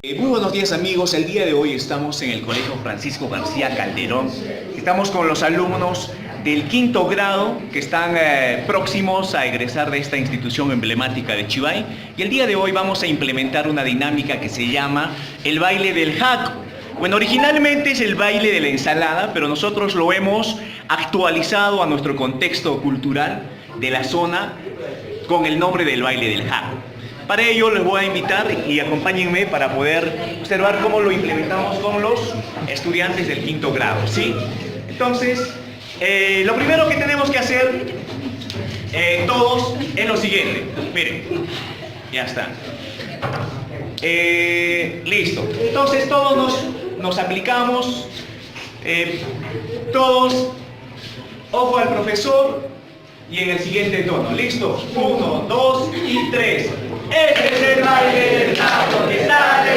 Muy buenos días amigos, el día de hoy estamos en el Colegio Francisco García Calderón. Estamos con los alumnos del quinto grado que están próximos a egresar de esta institución emblemática de Chivay. Y el día de hoy vamos a implementar una dinámica que se llama el baile del jaco. Bueno, originalmente es el baile de la ensalada, pero nosotros lo hemos actualizado a nuestro contexto cultural de la zona con el nombre del baile del jaco. Para ello les voy a invitar y acompáñenme para poder observar cómo lo implementamos con los estudiantes del quinto grado, ¿sí? Entonces, lo primero que tenemos que hacer todos es lo siguiente. Miren, ya está. Listo. Entonces todos nos aplicamos, todos, ojo al profesor y en el siguiente tono. ¿Listo? 1, 2 y 3. Este es el baile del jaco que sale